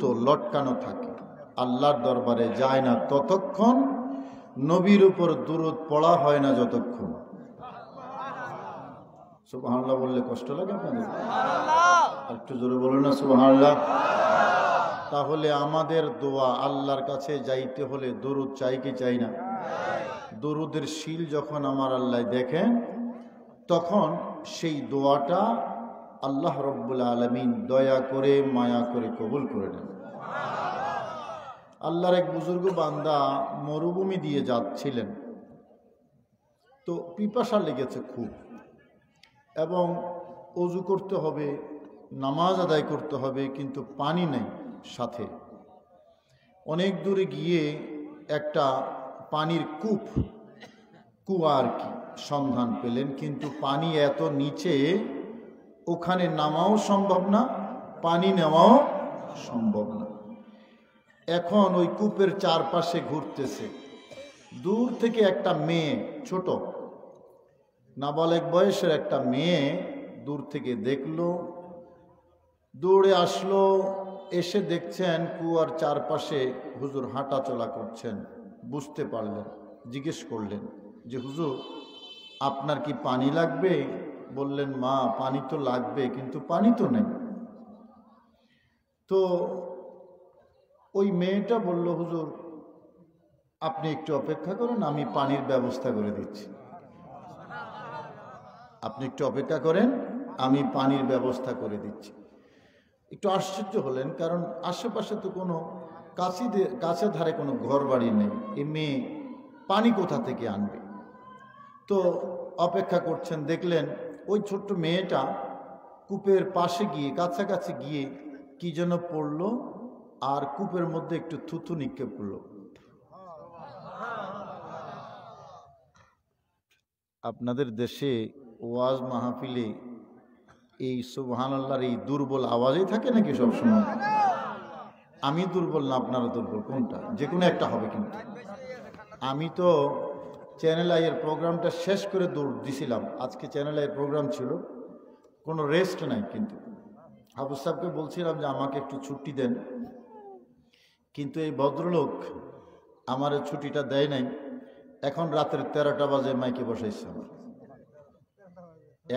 ঝুলন্ত লটকানো থাকে, আল্লাহর দরবারে যায় না ততক্ষণ, নবীর উপর দুরূদ পড়া হয় না যতক্ষণ। সুবহানাল্লাহ বললে কষ্ট লাগে আপনাদের? একটু জোরে বলুন না সুবহানাল্লাহ। তাহলে আমাদের দোয়া আল্লাহর কাছে যাইতে হলে দুরূদ চাই কি চাই না? দুরূদের শিল যখন আমার আল্লাহ দেখেন, তখন সেই দোয়াটা আল্লাহ রব্বুল আলামিন দয়া করে মায়া করে কবুল করে নেন। আল্লাহর এক বুজুর্গ বান্দা মরুভূমি দিয়ে যাচ্ছিলেন, তো পিপাসা লেগেছে খুব, এবং ওযু করতে হবে, নামাজ আদায় করতে হবে, কিন্তু পানি নেই সাথে। অনেক দূরে গিয়ে একটা পানির কুয়া আর কি সন্ধান পেলেন, কিন্তু পানি এত নিচে, ওখানে নামাও সম্ভব না, পানি নেওয়াও সম্ভব না। এখন ওই কূপের চারপাশে ঘুরতেছে, দূর থেকে একটা মেয়ে, ছোট নাবালেগ বয়সের একটা মেয়ে দূর থেকে দেখলো, দৌড়ে আসলো, এসে দেখছেন কুয়ার চারপাশে হুজুর হাঁটা চলা করছেন। বুঝতে পারলেন, জিজ্ঞেস করলেন যে হুজুর আপনার কি পানি লাগবে? বললেন মা পানি তো লাগবে, কিন্তু পানি তো নেই। তো ওই মেয়েটা বলল হুজুর আপনি একটু অপেক্ষা করুন, আমি পানির ব্যবস্থা করে দিচ্ছি। আপনি একটু অপেক্ষা করেন, আমি পানির ব্যবস্থা করে দিচ্ছি। একটু আশ্চর্য হলেন, কারণ আশেপাশে তো কোনো কাছে ধারে কোনো ঘর বাড়ি নেই, এই মেয়ে পানি কোথা থেকে আনবে? তো অপেক্ষা করছেন, দেখলেন ওই ছোট্ট মেয়েটা কূপের পাশে গিয়ে, কাছাকাছি গিয়ে কি যেন পড়লো, আর কূপের মধ্যে একটু থুথু নিক্ষেপ করলো। আপনাদের দেশে ওয়াজ মাহফিলে এই সুবহানাল্লাহর এই দুর্বল আওয়াজই থাকে নাকি সবসময়? আমি দুর্বল না আপনারা দুর্বল? কোনটা? যে কোনো একটা হবে। কিন্তু আমি তো চ্যানেল আইয়ের প্রোগ্রামটা শেষ করে দৌড় দিছিলাম। আজকে চ্যানেল আইয়ের প্রোগ্রাম ছিল, কোনো রেস্ট নাই। কিন্তু হাফেজ সাহেবকে বলছিলাম যে আমাকে একটু ছুটি দেন, কিন্তু এই ভদ্রলোক আমার ছুটিটা দেয় নাই। এখন রাতের 13টা বাজে মাইকে বসাইছে আমার।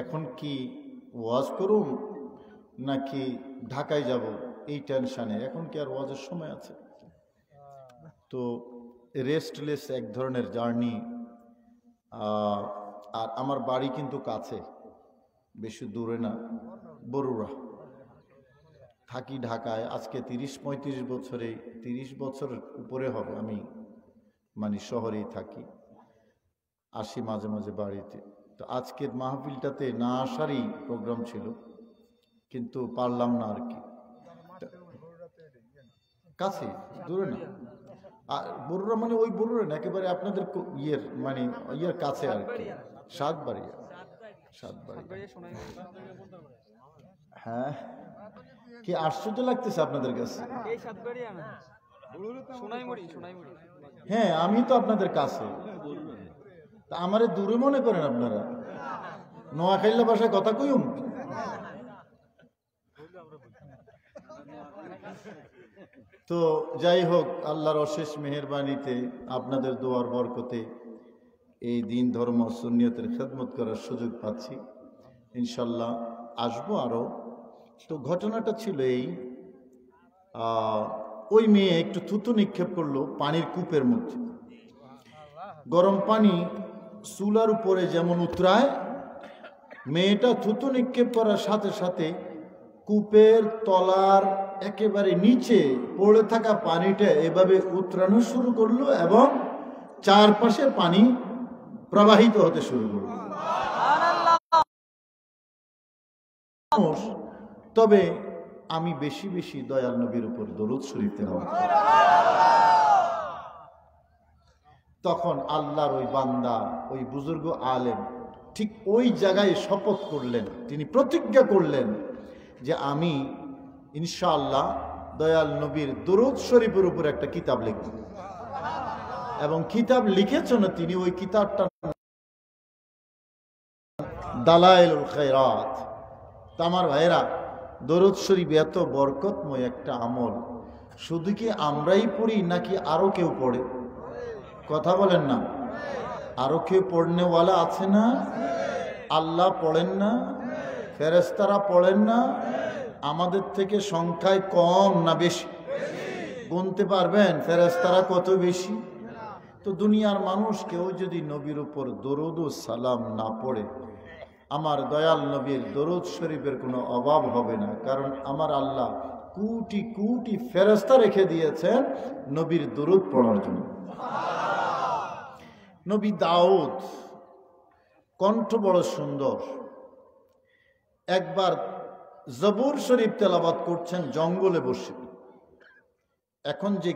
এখন কি ওয়াজ করুন নাকি ঢাকায় যাব, এই টেনশানে। এখন কি আর ওয়াজের সময় আছে? তো রেস্টলেস এক ধরনের জার্নি। আর আমার বাড়ি কিন্তু কাছে, বেশি দূরে না, বরুড়া। থাকি ঢাকায়। আজকে 30-35 বছরে, 30 বছর উপরে হবে আমি মানে শহরেই থাকি, আসি মাঝে মাঝে বাড়িতে। তো আজকের মাহফিলটাতে না আসারই প্রোগ্রাম ছিল, কিন্তু পারলাম না আর কি। কাছে, দূরে না। আর বরুড়া মানে ওই বরুড়া না, একেবারে আপনাদের ইয়ের মানে ইয়ের কাছে আর কি, সাতবাড়িয়া। হ্যাঁ, কি আশ্চর্য লাগতেছে আপনাদের কাছে? হ্যাঁ, আমি তো আপনাদের কাছে, তা আমারে দূরে মনে করেন আপনারা? নোয়াখাইলা ভাষায় কথা কইম। তো যাই হোক, আল্লাহর অশেষ মেহেরবানিতে, আপনাদের দোয়ার বরকতে এই দিন ধর্ম সুন্নিয়তের খেদমত করার সুযোগ পাচ্ছি। ইনশাল্লাহ আসবো আরও। তো ঘটনাটা ছিল এই, ওই মেয়ে একটু থুতু নিক্ষেপ করলো পানির কূপের মধ্যে। গরম পানি চুলার উপরে যেমন উতরায়, মেয়েটা থুতু নিক্ষেপ করার সাথে সাথে কূপের তলার একেবারে নিচে পড়ে থাকা পানিটা এভাবে উতরানো শুরু করলো, এবং চারপাশে পানি প্রবাহিত হতে শুরু করলো। তবে আমি বেশি বেশি দয়াল নবীর উপর দরুদ শরীফ তেলাওয়াত করি। তখন আল্লাহর ওই বান্দা, ওই বুজুর্গ আলেম ঠিক ওই জায়গায় শপথ করলেন, তিনি প্রতিজ্ঞা করলেন যে আমি ইনশাআল্লাহ দয়াল নবীর দরুদ শরীফের উপর একটা কিতাব লিখব। এবং কিতাব লিখেছেন তিনি, ওই কিতাবটা দালাইলুল খায়রাত। আমার ভাইরা, দরুদ শরীফ এত বরকতময় একটা আমল, শুধু কি আমরাই পড়ি নাকি আরো কেউ পড়ে? কথা বলেন না। আরো কেউ পড়নেওয়ালা আছে না? আল্লাহ পড়েন না? ফেরেশতারা পড়েন না? আমাদের থেকে সংখ্যায় কম না বেশি? গুনতে পারবেন ফেরেশতারা কত বেশি? তো দুনিয়ার মানুষ কেউ যদি নবীর উপর দরুদ ও সালাম না পড়ে, আমার দয়াল নবীর দরুদ শরীফের কোনো অভাব হবে না। কারণ আমার আল্লাহ কোটি কোটি ফেরেশতা রেখে দিয়েছেন নবীর দরুদ পড়ার জন্য। নবী দাউদ কণ্ঠ বড় সুন্দর। একবার জবুর শরীফ তেলাওয়াত করছেন জঙ্গলে বসে। এখন যে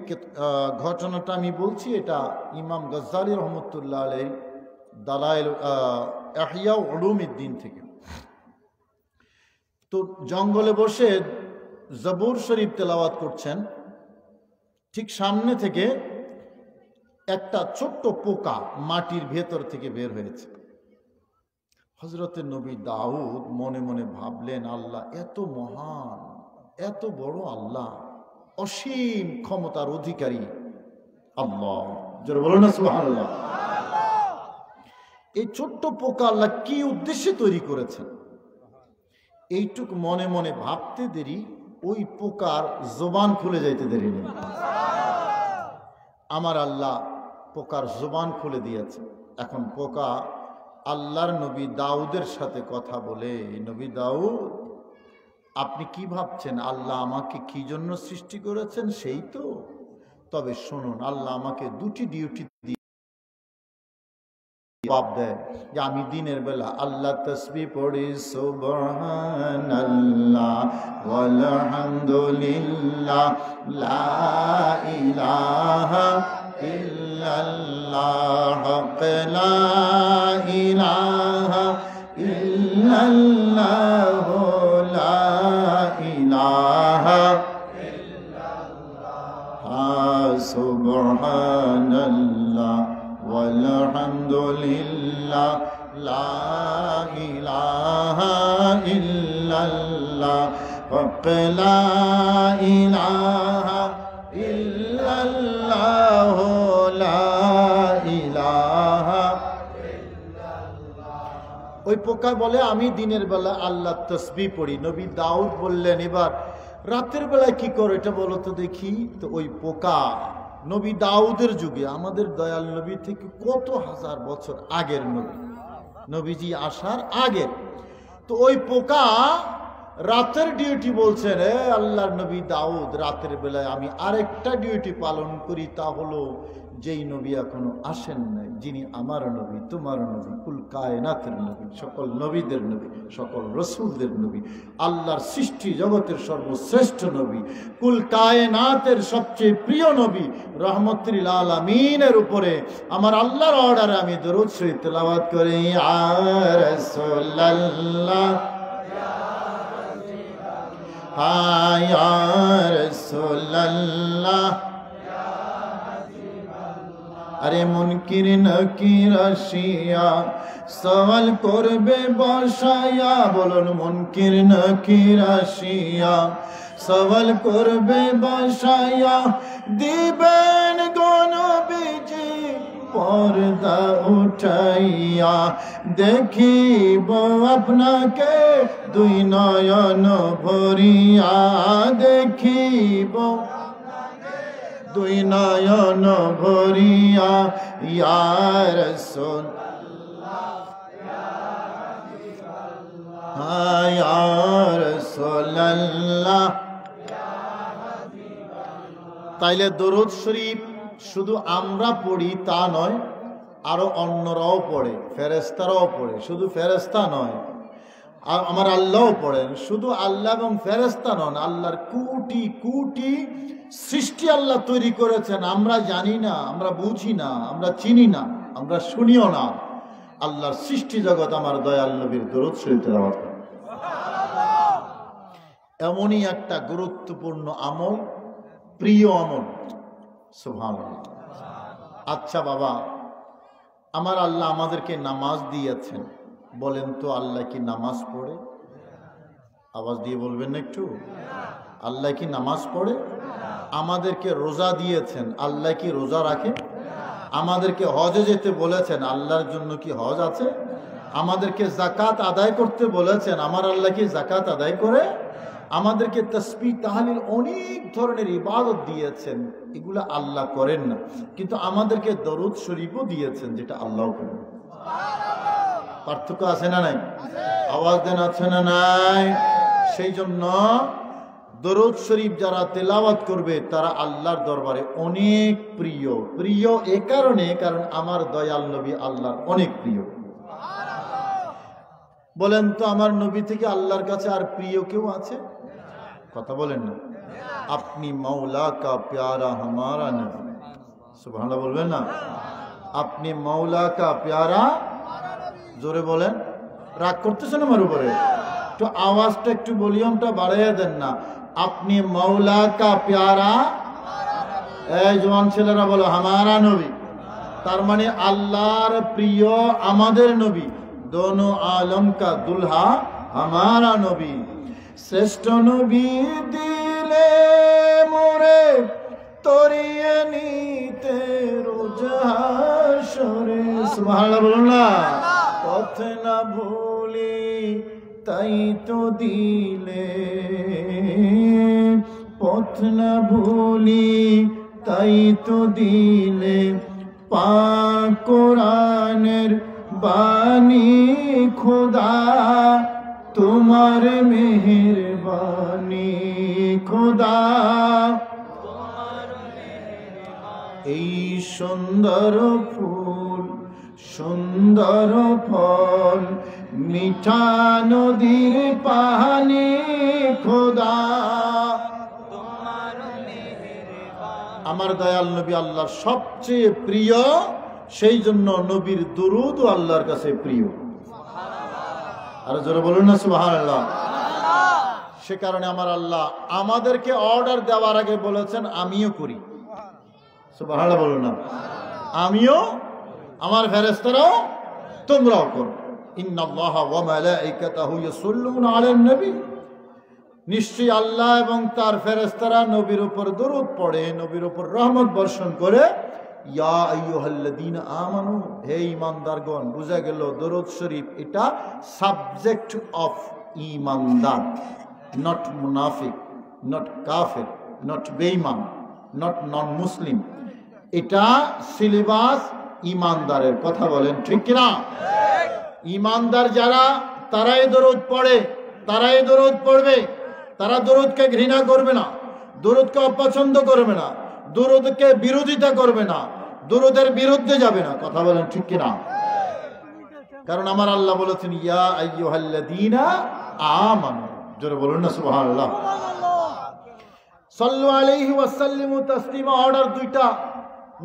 ঘটনাটা আমি বলছি এটা ইমাম গজ্জালী রহমতুল্লাহ আলাইহি দালাইল ইহয়া উলুমিদ্দিন থেকে। তো জঙ্গলে বসে জবুর শরীফ তেলাওয়াত করছেন, ঠিক সামনে থেকে একটা ছোট্ট পোকা মাটির ভেতর থেকে বের হয়েছে। হযরতে নবী দাউদ মনে মনে ভাবলেন, আল্লাহ এত মহান, এত বড় আল্লাহ, অসীম ক্ষমতার অধিকারী আল্লাহ, যারা বলেন না সুবহানাল্লাহ। এই ছোট্ট পোকা আল্লাহ কি উদ্দেশ্যে তৈরি করেছেন, এইটুক মনে মনে ভাবতে দেরি ওই পোকার জবান খুলে যাইতে দেরি নেই। আমার আল্লাহ পোকার জবান খুলে দিয়েছে। এখন পোকা আল্লাহর নবী দাউদের সাথে কথা বলে, নবী দাউদ আপনি কি ভাবছেন আল্লাহ আমাকে কি জন্য সৃষ্টি করেছেন? সেই তো, তবে শুনুন, আল্লাহ আমাকে দুটি ডিউটি জবাব দেয় যে আমি দিনের বেলা আল্লাহ তাসবিহ পড়ি সুবহানাল্লাহ ওয়ালহামদুলিল্লাহ লা ইলাহা ইল্লাল্লাহ লা ইলাহা ইল্লাল্লাহ লা ইলাহা ইল্লাল্লাহ সুবহানাল্লাহ walhamdulillah la ilaha illallah la ilaha illallah la ilaha illallah। ওই পোকা বলে আমি দিনের বেলা আল্লাহ তাসবিহ পড়ি। নবী দাউদ বললেন, এবার রাতের বেলায় কি করো এটা বলো তো দেখি। তো ওই পোকা নবী দাউদের যুগে, আমাদের দয়াল নবী থেকে কত হাজার বছর আগের নবী, নবীজি আসার আগের। তো ওই পোকা রাতের ডিউটি বলছেন, আল্লাহর নবী দাউদ রাতের বেলায় আমি আরেকটা ডিউটি পালন করি, তা হলো যেই নবী এখনো আসেন নাই, যিনি আমার নবী, তোমার নবী, কুল কায়নাতের নবী, সকল নবীদের নবী, সকল রসুলদের নবী, আল্লাহর সৃষ্টি জগতের সর্বশ্রেষ্ঠ নবী, কুল কায়নাতের সবচেয়ে প্রিয় নবী, রহমতুল আলামিনের উপরে আমার আল্লাহর অর্ডারে আমি দরুদ শরীফ তেলাওয়াত করি। ইয়া রাসূলুল্লাহ ইয়া রাসূলুল্লাহ। আরে মুনকির নকির আসিয়া সওয়াল করবে বসায়া, বলুন মুনকির নকির আসিয়া সওয়াল করবে বসায়া, দিবেন গো নবীজি পর্দা উঠাইয়া, দেখিব আপনাকে দুই নয়ন ভরিয়া, দেখিব দুই নয়ন ভরিয়া। ইয়া রাসূলুল্লাহ ইয়া রাসূলুল্লাহ। তাইলে দরুদ শরীফ শুধু আমরা পড়ি তা নয়, আরো অন্যরাও পড়ে, ফেরেশতারাও পড়ে। শুধু ফেরেশতা নয়, আর আমার আল্লাহও পড়েন। শুধু আল্লাহ এবং ফেরেশতা নন, আল্লাহর কোটি কোটি সৃষ্টি আল্লাহ তৈরি করেছেন। আমরা জানি না, আমরা বুঝি না, আমরা চিনি না, আমরা শুনিও না। আল্লাহর সৃষ্টি জগৎ আমার দয়াল নবীর দরুদ শরীফ তেলাওয়াত করে। এমনই একটা গুরুত্বপূর্ণ আমল, প্রিয় আমল। সুবহানাল্লাহ। আচ্ছা বাবা, আমার আল্লাহ আমাদেরকে নামাজ দিয়েছেন, বলেন তো আল্লাহ কি নামাজ পড়ে? আওয়াজ দিয়ে বলবেন না একটু, আল্লাহ কি নামাজ পড়ে? আমাদেরকে রোজা দিয়েছেন, আল্লাহ কি রোজা রাখে? আমাদেরকে হজে যেতে বলেছেন, আল্লাহর জন্য কি হজ আছে? আমাদেরকে যাকাত আদায় করতে বলেছেন, আমার আল্লাহ কি যাকাত আদায় করে? আমাদেরকে তাসবিহ তাহলিল অনেক ধরনের ইবাদত দিয়েছেন, এগুলো আল্লাহ করেন না, কিন্তু আমাদেরকে দরুদ শরীফও দিয়েছেন, যেটা আল্লাহ করেন। পার্থক্য আছে না নাই? আওয়াজ দেন, আছে না নাই? সেই জন্য দরুদ শরীফ যারা তেলাওয়াত করবে তারা আল্লাহর দরবারে অনেক প্রিয়। প্রিয় এ কারণে, কারণ আমার দয়াল নবী আল্লাহর অনেক প্রিয়। বলেন তো, আমার নবী থেকে আল্লাহর কাছে আর প্রিয় কেউ আছে? কথা বলেন না। আপনি মৌলা কা প্যারা হামারা নবী, সুবহানাল্লাহ বলবেন না? আপনি মৌলা কা প্যারা, জোরে বলেন। রাগ করতেছেন আমার উপরে? একটু আওয়াজটা, একটু ভলিউমটা বাড়াইয়া দেন না। আপনি মৌলা কা প্যারা, এই জওয়ান ছেলেরা বলো হামারা নবী। তার মানে আল্লাহর প্রিয় আমাদের নবী, দোনো আলম কা দুলহা হামারা নবী। শ্রেষ্ঠ নবী দিলে মোরে তরিয়ে নিতে রোজ হাসরে, সুবহানাল্লাহ বলুন না। পথ না ভুলি তাই তো দিলে, পথ না ভুলি তাই তো দিলে, পাক কোরআনের বাণী খোদা তোমার মেহেরবানি খোদা। এই সুন্দর ফুল সুন্দর ফল মিঠা নদীর পানি খোদা, আমার দয়াল নবী আল্লাহর সবচেয়ে প্রিয়, সেই জন্য নবীর দুরূদ আল্লাহর কাছে প্রিয়। আর জোরে বলুন না সুবহানাল্লাহ। সে কারণে আমার আল্লাহ আমাদেরকে অর্ডার দেওয়ার আগে বলেছেন আমিও করি, সুবহানাল্লাহ বলুন না। আমিও, আমার ফেরেশতারাও, তোমরাও করো। ইন্নাল্লাহা ওয়া মালাইকাতাহু ইউসাল্লুনা আলান নবী, নিশ্চয়ই আল্লাহ এবং তার ফেরেশতারা নবীর উপর দরুদ পড়ে, নবীর উপর রহমত বর্ষণ করে। ইয়া আইয়ুহাল্লাযীনা আমানু, হে ঈমানদারগণ। বুঝা গেল দরুদ শরীফ এটা সাবজেক্ট অফ ঈমানদার, নট মুনাফিক, নট কাফের, নট বেঈমান, নট নন মুসলিম। এটা সিলেবাস ঈমানদারের। কথা বলেন ঠিক কিনা? ঈমানদার যারা, তারাই দরুদ পড়ে, তারাই দরুদ পড়বে। তারা দরুদকে ঘৃণা করবে না, দরুদকে অপছন্দ করবে না, দরুদকে বিরোধিতা করবে না, দরুদের বিরুদ্ধে যাবে না। কথা বলেন ঠিক কিনা? কারণ আমার আল্লাহ বলেছেন ইয়া আইয়ুহাল্লাযীনা আমানু, জোরে বলুন না সুবহানাল্লাহ। সাল্লু আলাইহি ওয়া সাল্লিমু তাসলিমা, অর্ডার দুইটা।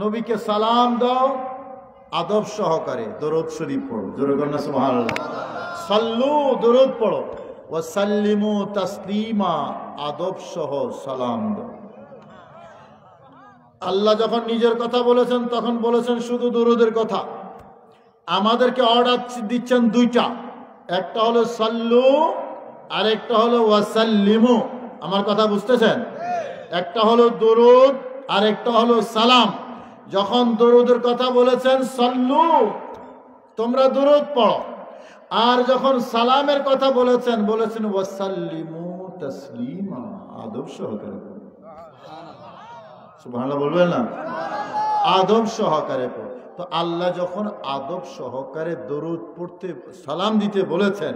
নবীকে সালাম দাও আদব সহকারে, দরুদ শরীফ পড়ো, জোরে বলুন না সুবহানাল্লাহ। সাল্লু, দরুদ পড়ো, ওয়া সাল্লিমু তাসলিমা, আদব সহ সালাম দাও। আল্লাহ যখন নিজের কথা বলেছেন তখন বলেছেন শুধু দরুদের কথা। আমাদেরকে অর্ডার দিচ্ছেন দুইটা, একটা হলো সাল্লু আর একটা হলো ওয়াসাল্লিমু। আমার কথা বুঝতেছেন? একটা হলো দরুদ আর একটা হলো সালাম। যখন দরুদের কথা বলেছেন সাল্লু, তোমরা দরুদ পড়ো, আর যখন সালামের কথা বলেছেন, বলেছেন ওয়াসাল্লিমু তাসলিমা, আদব সহকারে। সুবহানাল্লাহ বলবেন না? আদব সহকারে পড়ো। তো আল্লাহ যখন আদব সহকারে দরুদ পড়তে, সালাম দিতে বলেছেন,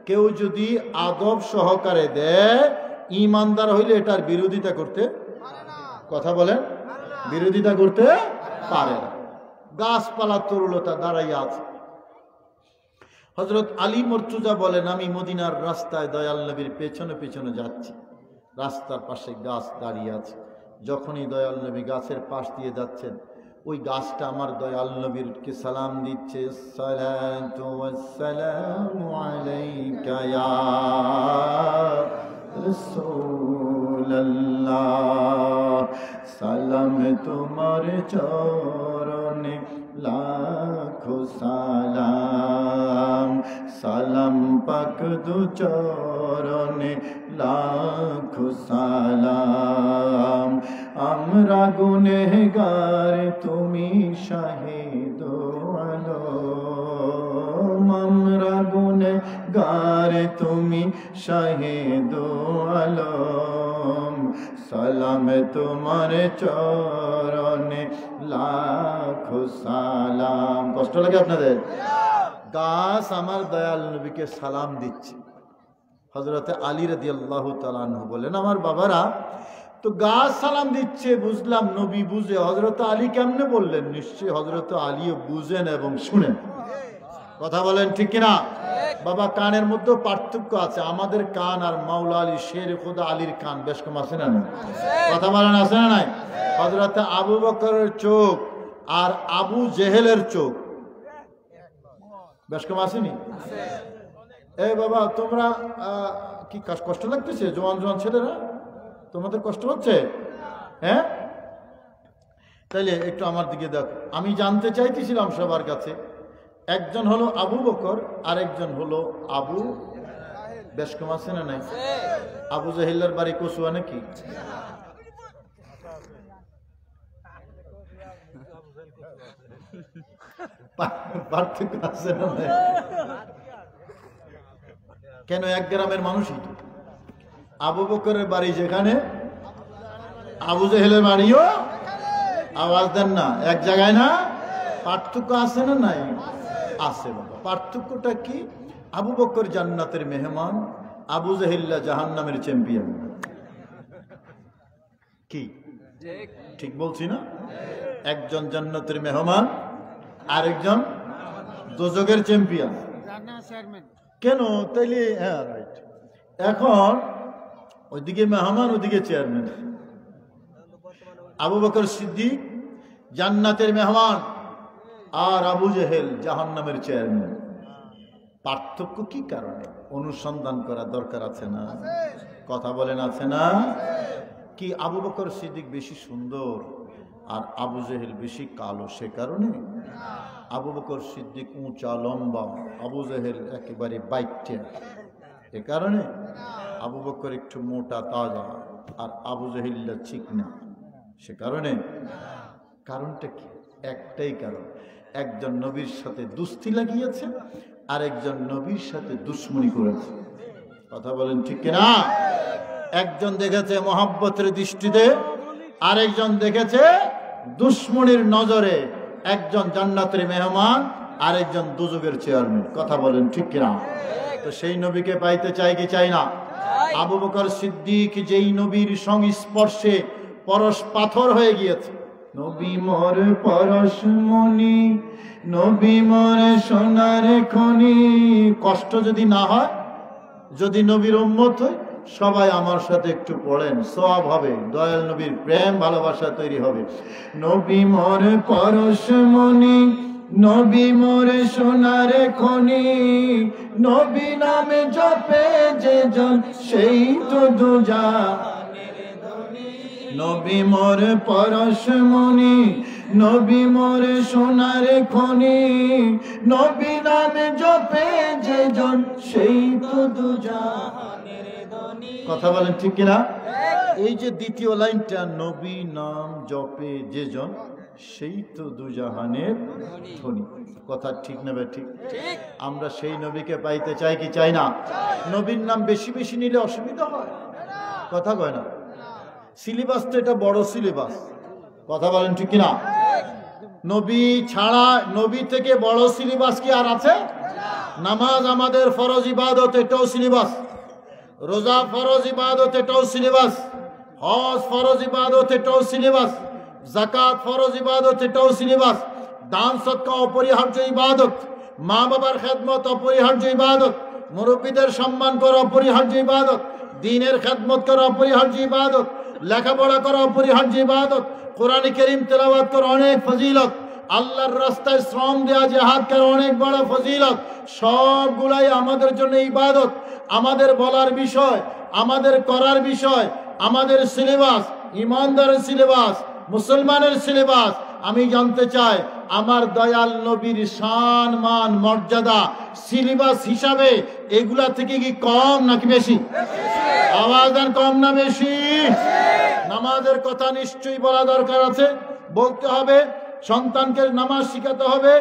কেউ যদি আদব সহকারে দেয়, ঈমানদার হইলে এটার বিরোধিতা করতে, কথা বলেন, বিরোধিতা করতে পারে না। গাছপালা তরুলতা দাঁড়াইয়া আছে। হযরত আলী মর্তুজা বলেন, আমি মদিনার রাস্তায় দয়াল নবীর পেছনে পেছনে যাচ্ছি, রাস্তার পাশে গাছ দাঁড়িয়ে আছে। যখনই দয়াল নবী গাছের পাশ দিয়ে যাচ্ছেন, ওই গাছটা আমার দয়াল নবীরকে সালাম দিচ্ছে, সালাতু ওয়াসসালামু আলাইকা ইয়া রাসূলুল্লাহ, সালাম তোমার চরণে লাখো সালাম, সালাম পাক দু চরণে লাখো সালাম। আমরা গুনেহগার তুমি শাহিদ আলম, আমরা গুনেহগার তুমি শাহিদ আলম। সালাম তোমার চরণে লাখো সালাম। কষ্ট লাগে আপনাদের? গাছ আমার দয়াল নবীকে সালাম দিচ্ছে। হযরতে আলী রাদিয়াল্লাহু তাআলা আনহু বলেন, আমার বাবারা তো গাছ সালাম দিচ্ছে, বুঝলাম নবী বুঝে, হযরতে আলী কেমনে বললেন? নিশ্চয়ই হযরতে আলীও বুঝেন এবং শুনেন। কথা বলেন ঠিক কিনা? বাবা, কানের মধ্যে পার্থক্য আছে। আমাদের কান আর মাওলা আলী শের খোদা আলীর কান বেশ কম আছে না? কথা বলেন আছে না নাই? হযরতে আবু বকরের চোখ আর আবু জেহেলের চোখ বেশ কম আসেনি? এই বাবা, তোমরা কি কষ্ট লাগতেছে? জোয়ান জোয়ান ছেলেরা, তোমাদের কষ্ট হচ্ছে? হ্যাঁ, তাইলে একটু আমার দিকে দেখো। আমি জানতে চাইতেছিলাম সবার কাছে, একজন হলো আবু বকর, আরেকজন হলো আবু, বেশ কম আছে না নাই? আবু জাহিল্লার বাড়ি কচুয়া নাকি? পার্থক্য আছে না? কেন? এক গ্রামের মানুষই তো। আবু বকরের বাড়ি যেখানে, আবু জেহেলের বাড়িও, আওয়াজ দেন না, এক জায়গায় না? পার্থক্য আছে না নাই? আছে বাবা। পার্থক্যটা কি? আবু বকর জান্নাতের মেহমান, আবু জেহেল্লা জাহান্নামের চ্যাম্পিয়ন। কি ঠিক বলছি না? একজন জান্নাতের মেহমান, আরেকজন দোজখের চ্যাম্পিয়ন। কেন তাইলে? হ্যাঁ, রাইট। এখন ওইদিকে মেহমান, ওইদিকে চেয়ারম্যান। আবু বকর সিদ্দিক জান্নাতের মেহমান, আর আবু জেহেল জাহান্নামের চেয়ারম্যান। পার্থক্য কি কারণে? অনুসন্ধান করা দরকার আছে না? কথা বলেন আছে না? কি আবু বকর সিদ্দিক বেশি সুন্দর আর আবু জেহেল বেশি কালো সে কারণে? আবু বকর সিদ্দিক উঁচা লম্বা, আবু জেহেল একেবারে বাইটে এ কারণে? আবু বকর একটু মোটা তাজা আর আবু জেহেল্লা চিকনা সে কারণে? কারণটা কি? একটাই কারণ, একজন নবীর সাথে দুস্তি লাগিয়েছে, আরেকজন নবীর সাথে দুশ্মনী করেছে। কথা বলেন ঠিক কিনা? একজন দেখেছে মহব্বতের দৃষ্টিতে, আরেকজন দেখেছে দুশ্মনীর নজরে। একজন জান্নাতের মেহমান, আরেকজন দুজখের চেয়ারম্যান। কথা বলেন ঠিক কিনা? তো সেই নবীকে পাইতে চাই কি চাই না? আবু বকর সিদ্দিক যেই নবীর সংস্পর্শে পরশ পাথর হয়ে গিয়েছে, নবী মোর পরশমণি, নবী মোর সোনার খনি। কষ্ট যদি না হয়, যদি নবীর উম্মত হই, সবাই আমার সাথে একটু পড়েন, সওয়াব হবে, দয়াল নবীর প্রেম ভালোবাসা তৈরি হবে। নবী মোর পরশমণি, নবী মোর সোনার খনি, নবী নামে জপে যে জন সেই তো দুজাহানের ধনী। নবী মোর পরশমণি, নবী মোর সোনার খনি, নবী নামে জপে যে জন সেই তো দুজাহানের ধনী। কথা বলেন ঠিক কিনা? এই যে দ্বিতীয় লাইনটা, নবী নাম জপে যে জন সেই তো দুজাহানের ধনী। কথা ঠিক না? ঠিক। আমরা সেই নবীকে পাইতে চাই কি চাই না? নবীর নাম বেশি বেশি নিলে অসুবিধা হয়? কথা কয় না? সিলেবাস তো এটা বড় সিলেবাস। কথা বলেন ঠিক কিনা? নবী ছাড়া, নবী থেকে বড় সিলেবাস কি আর আছে? নামাজ আমাদের ফরজ ইবাদত, এটাও সিলেবাস। রোজা ফরজ ইবাদত, এটাও সিলেবাস। হজ ফরজ ইবাদত, এটাও সিলেবাস। যাকাত ফরজ ইবাদত, এটাও সিলেবাস। দান সদকা অপরিহার্য ইবাদত, মা বাবার খেদমত অপরিহার্য ইবাদত, মুরব্বীদের সম্মান করা অপরিহার্য ইবাদত, দ্বীনের খেদমত করা অপরিহার্য ইবাদত, লেখাপড়া করা অপরিহার্য ইবাদত, কোরআন কারীম তেলাওয়াত করা অনেক ফজিলত, আল্লাহর রাস্তায় শ্রম দেওয়া, জিহাদ করা অনেক বড় ফজিলত। সবগুলাই আমাদের জন্য ইবাদত। আমাদের বলার বিষয়, আমাদের করার বিষয়, আমাদের সিলেবাস, ইমানদারের সিলেবাস, মুসলমানের সিলেবাস, আমি জানতে চাই আমার দয়াল নবীর শান মান মর্যাদা সিলেবাস হিসাবে এগুলা থেকে কি কম নাকি বেশি? আওয়াজ দেন, কম না বেশি? নামাজের কথা নিশ্চয়ই বলা দরকার আছে, বলতে হবে। সন্তানকে নামাজ শিখাতে হবে,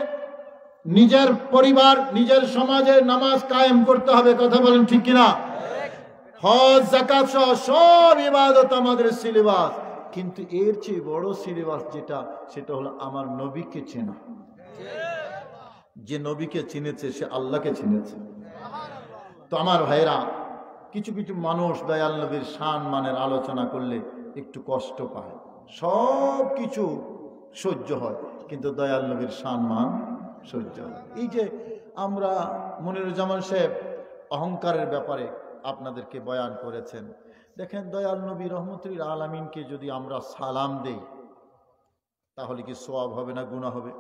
নিজের পরিবার নিজের সমাজে নামাজ কায়েম করতে হবে। কথা বলেন ঠিক কিনা? হজ যাকাত সহ সব ইবাদত আমাদের সিলেবাস, কিন্তু এর চেয়ে বড় সিলেবাস যেটা, সেটা হলো আমার নবীকে চেনা। যে নবীকে চিনেছে সে আল্লাহকে চিনেছে। তো আমার ভাইরা, কিছু কিছু মানুষ দয়াল নবীর শান মানের আলোচনা করলে একটু কষ্ট পায়, সব কিছু সহ্য হয় কিন্তু দয়াল নবীর শান মান সহ্য হয়। এই যে আমরা মনিরুজ্জামান সাহেব অহংকারের ব্যাপারে আপনাদেরকে বয়ান করেছেন, দেখেন দয়াল নবী রহমতুল আলামিনকে যদি আমরা সালাম দেই তাহলে কি সওয়াব হবে না গুনাহ হবে?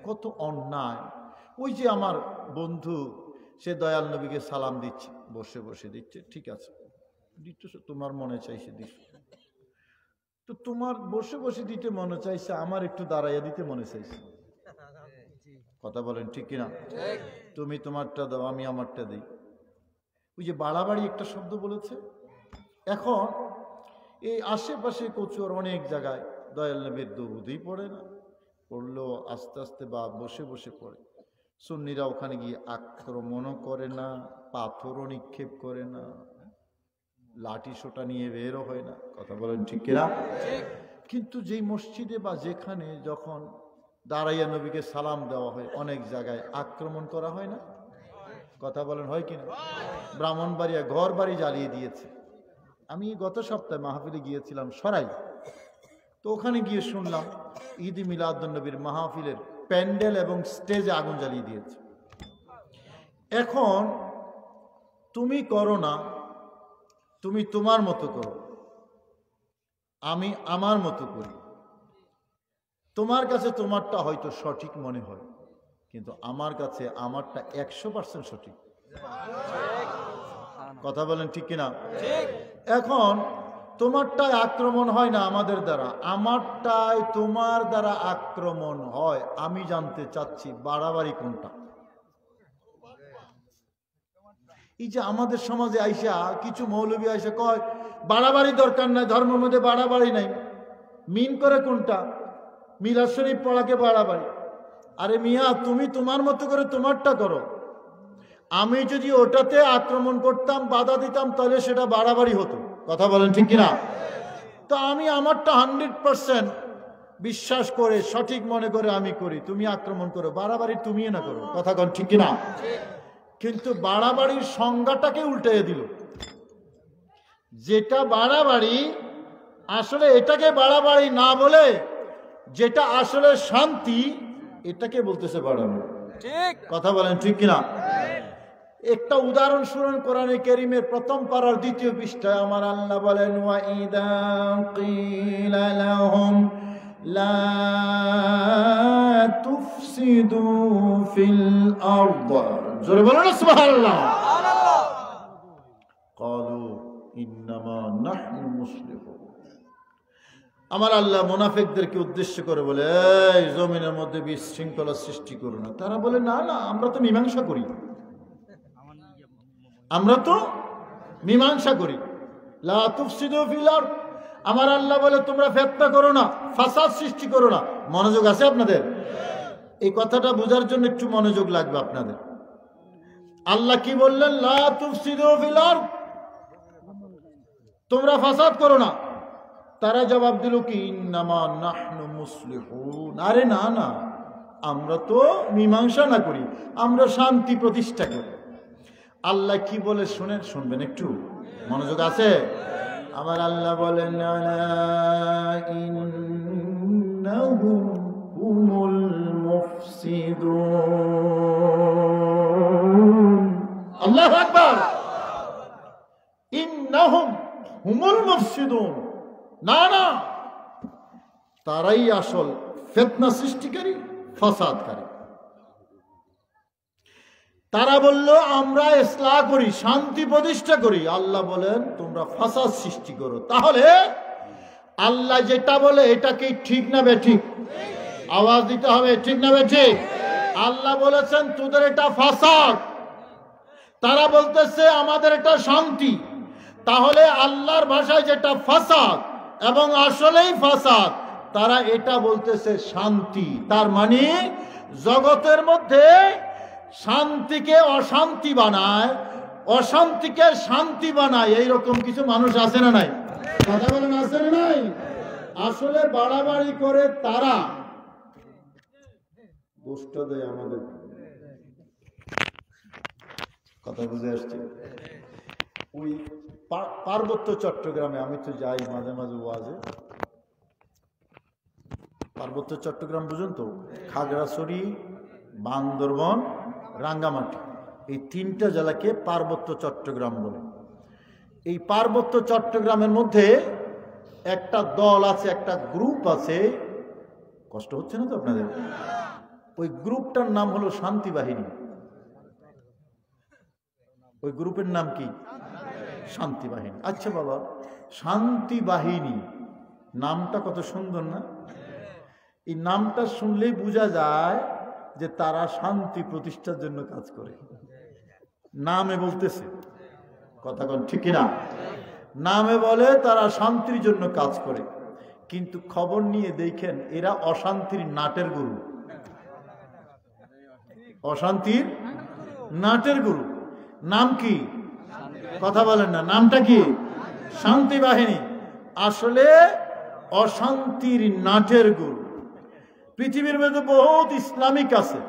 কত অন্যায়! ওই যে আমার বন্ধু, সে দয়াল নবীকে সালাম দিচ্ছে, বসে বসে দিচ্ছে, ঠিক আছে দিচ্ছ, তোমার মনে চাইছে দিচ্ছ, তো তোমার বসে বসে দিতে মনে চাইছে, আমার একটু দাঁড়াইয়া দিতে মনে চাইছে। কথা বলেন ঠিক কিনা? তুমি তোমারটা দাও, আমি আমারটা দিই। ওই যে বাড়াবাড়ি একটা শব্দ বলেছে। এখন এই আশেপাশে কচুর অনেক জায়গায় দয়াল নবীর দরুদই পড়ে না, পড়লেও আস্তে আস্তে বা বসে বসে পড়ে। সুন্নিরা ওখানে গিয়ে আক্রমণও করে না, পাথরও নিক্ষেপ করে না, লাঠি সোটা নিয়ে বেরও হয় না। কথা বলেন ঠিক কিনা? কিন্তু যেই মসজিদে বা যেখানে যখন দাঁড়াইয়া নবীকে সালাম দেওয়া হয়, অনেক জায়গায় আক্রমণ করা হয় না? কথা বলেন হয় কিনা? ব্রাহ্মণবাড়িয়া ঘর বাড়ি জ্বালিয়ে দিয়েছে। আমি গত সপ্তাহে মাহফিলে গিয়েছিলাম সরাই, তো ওখানে গিয়ে শুনলাম ঈদ মিলাদুন নবীর মাহফিলের প্যান্ডেল এবং স্টেজে আগুন জ্বালিয়ে দিয়েছে। এখন তুমি করো না, তুমি তোমার মতো করো, আমি আমার মতো করি। তোমার কাছে তোমারটা হয়তো সঠিক মনে হয়, কিন্তু আমার কাছে আমারটা 100% সঠিক। কথা বলেন ঠিক কিনা? এখন তোমারটাই আক্রমণ হয় না আমাদের দ্বারা, আমারটাই তোমার দ্বারা আক্রমণ হয়। আমি জানতে চাচ্ছি বাড়াবাড়ি কোনটা? এই যে আমাদের সমাজে আইসা কিছু মৌলবী আইসা কয় বাড়াবাড়ি দরকার নাই, ধর্মের মধ্যে বাড়াবাড়ি নাই, মিন করে কোনটা? মিলাদ শরীফ পড়াকে বাড়াবাড়ি। আরে মিয়া, তুমি তোমার মতো করে তোমারটা করো। আমি যদি ওটাতে আক্রমণ করতাম, বাধা দিতাম, তাহলে সেটা বাড়াবাড়ি হতো। কথা বলেন ঠিক কিনা? তো আমি আমারটা 100% বিশ্বাস করে সঠিক মনে করে আমি করি, তুমি আক্রমণ করো, বাড়াবাড়ি তুমি না করো। কথা বলেন ঠিক কিনা? কিন্তু বাড়াবাড়ির সংজ্ঞাটাকে উল্টে দিল। যেটা বাড়াবাড়ি আসলে এটাকে বাড়াবাড়ি না বলে যেটা আসলে শান্তি, এটাকে বলতেছে বাড়াবাড়ি। ঠিক কথা বলেন ঠিক কিনা? একটা উদাহরণ শুনুন, কোরআনে কারীমের প্রথম পারার 2য় পৃষ্ঠায় আমার আল্লাহ বলেন, ওয়া ইযা কিলা লাহুম লা তুফসিদু ফিল আরদ, জোরে বলেন সুবহানাল্লাহ, ক্বালু ইন্নামা নাহনু মুসলিহুন। আমার আল্লাহ মুনাফিকদেরকে উদ্দেশ্য করে বলে, এই জমিনের মধ্যে বিশৃঙ্খলা সৃষ্টি করো না। তারা বলে, না না, আমরা তো মীমাংসা করি, আমরা তো মীমাংসা করি। লা তুফসিদু ফিল আরদ, আমার আল্লাহ বলে তোমরা ফিতনা করো না, ফাসাদ সৃষ্টি করো না। মনোযোগ আছে আপনাদের? এই কথাটা বোঝার জন্য একটু মনোযোগ লাগবে আপনাদের। আল্লাহ কি বললেন? লা তুফসিদু ফিল আরদ, তোমরা ফাসাদ করো না। তারা জবাব দিল কি, ইন্নামা নাহনু মুসলিহুন। আরে না না, আমরা তো মীমাংসা না করি, আমরা শান্তি প্রতিষ্ঠা করি। আল্লাহ কি বলে শুনেন, শুনবেন একটু, মনোযোগ আছে? আমার আল্লাহ বলেন, ইন্নাহুম হুমুল মুফসিদুন। আল্লাহু আকবার। ইন্নাহুম হুমুল মুফসিদুন, না না, তারাই আসল ফিতনা সৃষ্টিকারী, ফাসাদকারী। তারা বলল আমরা ইসলাহ করি, শান্তি প্রতিষ্ঠা করি। আল্লাহ বলেন তোমরা ফাসাদ সৃষ্টি করো। তাহলে আল্লাহ যেটা বলে এটা কি ঠিক না বেঠিক? আওয়াজ দিতে হবে, ঠিক না ঠিক? আল্লাহ বলেছেন তোদের এটা ফাসাদ, তারা বলতেছে আমাদের এটা শান্তি। তাহলে আল্লাহর ভাষায় যেটা ফাসাদ এবং আসলেই ফাসাদ, তারা এটা বলতেছে শান্তি। তার মানে জগতের মধ্যে শান্তিকে অশান্তি বানায়, অশান্তিকে শান্তি বানায়, এইরকম কিছু মানুষ আছে না নাই? কথা বলেন, আছে না নাই? আসলে বাড়াবাড়ি করে তারা দোষটা দেয় আমাদের। কথা বুঝে আসছে? ওই পার্বত্য চট্টগ্রামে আমি তো যাই মাঝে মাঝে ওয়াজে। পার্বত্য চট্টগ্রাম বুঝুন তো, খাগড়াছড়ি, বান্দরবন, রাঙ্গামাটি, এই তিনটা জেলাকে পার্বত্য চট্টগ্রাম বলে। এই পার্বত্য চট্টগ্রামের মধ্যে একটা দল আছে, একটা গ্রুপ আছে, কষ্ট হচ্ছে না তো আপনাদের? ওই গ্রুপটার নাম হলো শান্তি বাহিনী। ওই গ্রুপের নাম কি? শান্তি বাহিনী। আচ্ছা বাবা, শান্তি বাহিনী নামটা কত সুন্দর না? এই নামটা শুনলেই বোঝা যায় যে তারা শান্তি প্রতিষ্ঠার জন্য কাজ করে। নামে বলতেছে, কথা বল ঠিক না? নামে বলে তারা শান্তির জন্য কাজ করে, কিন্তু খবর নিয়ে দেখেন এরা অশান্তির নাটের গুরু। অশান্তির নাটের গুরু। নাম কি? কথা বলেন না, নামটা কি? শান্তি বাহিনী। আসলে অশান্তির নাটের গুরু। পৃথিবীর মধ্যে বহুত ইসলামিক আছে,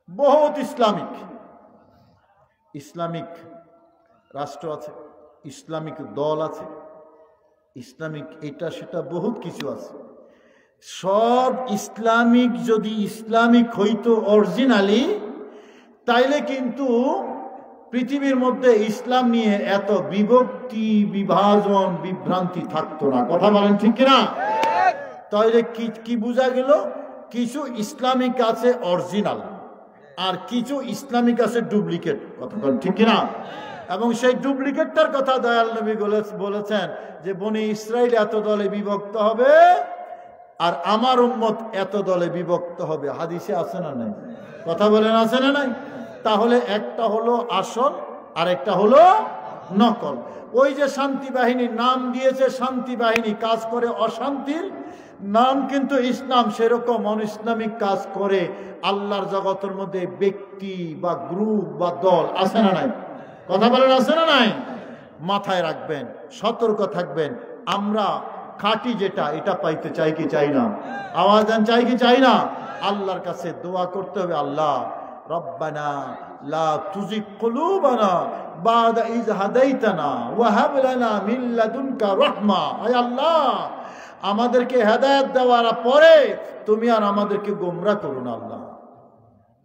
বহুত ইসলামিক রাষ্ট্র আছে, ইসলামিক দল আছে, ইসলামিক এটা সেটা বহুত কিছু আছে। সব ইসলামিক যদি ইসলামিক হইতো অরিজিনালি, তাইলে কিন্তু পৃথিবীর মধ্যে ইসলাম নিয়ে এত বিভক্তি, বিভাজন, বিভ্রান্তি থাকতো না। কথা বলেন ঠিক কিনা? তাইলে কি বোঝা গেল? কিছু ইসলামিক আছে অরিজিনাল, আর কিছু ইসলামিক আছে ডুপ্লিকেট। কথা বলেন ঠিক কিনা? এবং সেই ডুপ্লিকেটটার কথা দয়াল নবী বলেছেন যে বনি ইসরাইল এত দলে বিভক্ত হবে আর আমার উম্মত এত দলে বিভক্ত হবে। হাদিসে আছে না নাই? কথা বলেন, আছে না নাই? তাহলে একটা হলো আসল আর একটা হলো নকল। ওই যে শান্তি বাহিনীর নাম দিয়েছে, শান্তি বাহিনী কাজ করে অশান্তির, নাম কিন্তু ইসলাম সেরকম অন ইসলামিক কাজ করে। আল্লাহর জগতের মধ্যে ব্যক্তি বা গ্রুপ বা দল আছে না নাই? কথা বলেন, আছে না নাই? মাথায় রাখবেন, সতর্ক থাকবেন। আমরা খাঁটি যেটা, এটা পাইতে চাই কি চাই না? আওয়াজ দেন, চাই কি চাই না? আল্লাহর কাছে দোয়া করতে হবে, আল্লাহ রব্বানা লা তুজিগ কুলুবানা বাদা ইয হাদাইতানা ওয়া হাব লানা মিন লাদুনকা রাহমা। আয় আল্লাহ, আমাদেরকে হেদায়েত দেওয়ার পরে তুমি আর আমাদেরকে গোমরা করো না। আল্লাহ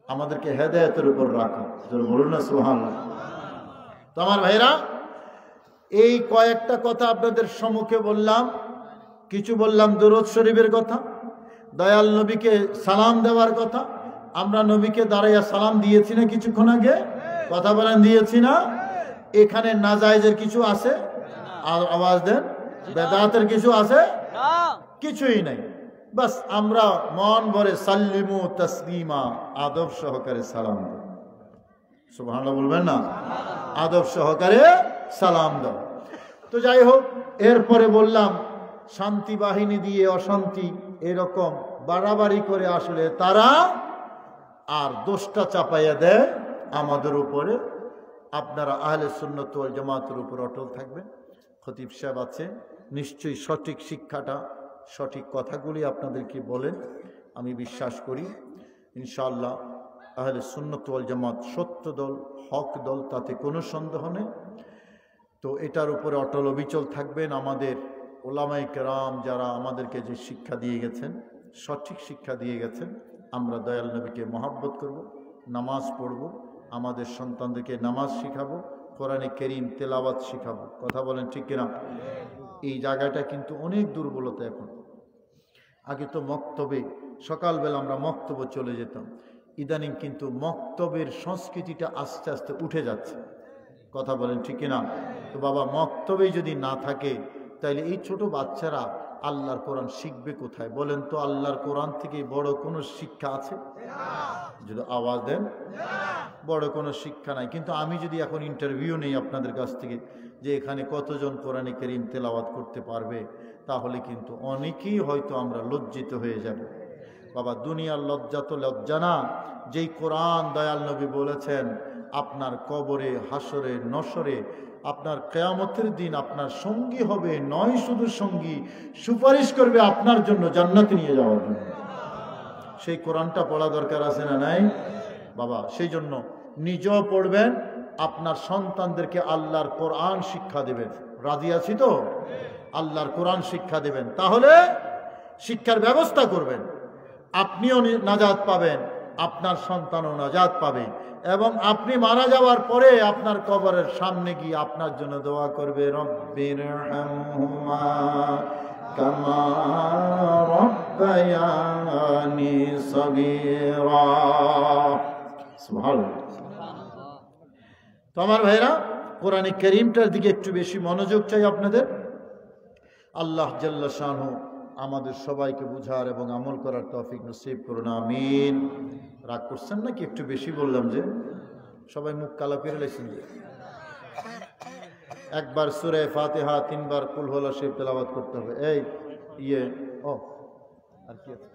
আমাদেরকে হেদায়েতের উপর রাখো। বলুন না সুবহানাল্লাহ। তো আমার ভাইরা, এই কয়েকটা কথা আপনাদের সম্মুখে বললাম। কিছু বললাম দুরূদ শরীফের কথা, দয়াল নবীকে সালাম দেওয়ার কথা। আমরা নবীকে দাঁড়াইয়া সালাম দিয়েছি না কিছুক্ষণ আগে? কথা বলেন, দিয়েছি না? এখানে নাজায়েজের কিছু আছে? আর আওয়াজ দেন, বেদাতের কিছু আছে? কিছুই নাই। বাস আমরা মন ভরে সাল্লিমু তাসলিমা, আদব সহকারে সালাম দেব। সুবহানাল্লাহ বলবেন না? আদব সহকারে সালাম দাও। তো যাই হোক, এরপরে বললাম শান্তি বাহিনী দিয়ে অশান্তি এরকম বাড়াবাড়ি করে আসলে তারা আর দোষটা চাপাইয়া দেয় আমাদের উপরে। আপনারা আহলে সুন্নাত ওয়াল জামাতের উপর অটল থাকবেন। খতিব সাহেব আছে, নিশ্চয়ই সঠিক শিক্ষাটা, সঠিক কথাগুলি আপনাদেরকে বলেন। আমি বিশ্বাস করি ইনশাআল্লাহ আহলে সুন্নাত ওয়াল জামাত সত্য দল, হক দল, তাতে কোনো সন্দেহ নেই। তো এটার উপরে অটল অবিচল থাকবেন। আমাদের ওলামায়ে কেরাম যারা আমাদেরকে যে শিক্ষা দিয়ে গেছেন, সঠিক শিক্ষা দিয়ে গেছেন, আমরা দয়াল নবীকে মহব্বত করব, নামাজ পড়ব, আমাদের সন্তানদেরকে নামাজ শিখাবো, কোরআনে কারীম তেলাওয়াত শিখাবো। কথা বলেন ঠিক কিনা? এই জায়গাটা কিন্তু অনেক দুর্বলতা এখন। আগে তো মক্তবে সকালবেলা আমরা মক্তবে চলে যেতাম, ইদানিং কিন্তু মক্তবের সংস্কৃতিটা আস্তে আস্তে উঠে যাচ্ছে। কথা বলেন ঠিক কিনা? তো বাবা, মক্তবেই যদি না থাকে তাইলে এই ছোট বাচ্চারা আল্লাহর কোরআন শিখবে কোথায়? বলেন তো, আল্লাহর কোরআন থেকে বড় কোনো শিক্ষা আছে? যদি আওয়াজ দেন, বড় কোনো শিক্ষা নাই। কিন্তু আমি যদি এখন ইন্টারভিউ নেই আপনাদের কাছ থেকে যে এখানে কতজন কোরআনে কারীম তেলাওয়াত করতে পারবে, তাহলে কিন্তু অনেকেই হয়তো আমরা লজ্জিত হয়ে যাব। বাবা, দুনিয়ার লজ্জা তো লজ্জা না। যেই কোরআন দয়াল নবী বলেছেন আপনার কবরে, হাসরে, নসরে, আপনার কিয়ামতের দিন আপনার সঙ্গী হবে, নয় শুধু সঙ্গী, সুপারিশ করবে আপনার জন্য জান্নাতে নিয়ে যাওয়ার জন্য। সেই কোরআনটা পড়া দরকার আছে না নাই? বাবা, সেই জন্য নিজেও পড়বেন, আপনার সন্তানদেরকে আল্লাহর কোরআন শিক্ষা দেবেন। রাজি আছি তো? আল্লাহর কোরআন শিক্ষা দেবেন, তাহলে শিক্ষার ব্যবস্থা করবেন, আপনিও নাজাত পাবেন, আপনার সন্তানও নাজাত পাবে। এবং আপনি মারা যাওয়ার পরে আপনার কবরের সামনে গিয়ে আপনার জন্য দোয়া করবে, রব্বিরহামহুমা কামা রব্বায়ানি সগীরা। সুবহানাল্লাহ। তো আমার ভাইরা, কোরআনে কারীমটার দিকে একটু বেশি মনোযোগ চাই আপনাদের। আল্লাহ জাল্লা শানহু আমাদের সবাইকে বুঝার এবং আমল করার তৌফিক নসিব করুন, আমিন। রাগ করছেন নাকি? একটু বেশি বললাম যে? সবাই মুখ কালা করে লেখছেন যে? একবার সূরা ফাতিহা, 3 বার কুল হুয়াল্লাহু শরীফ তেলাওয়াত করতে হবে। এই ও আর কি আছে?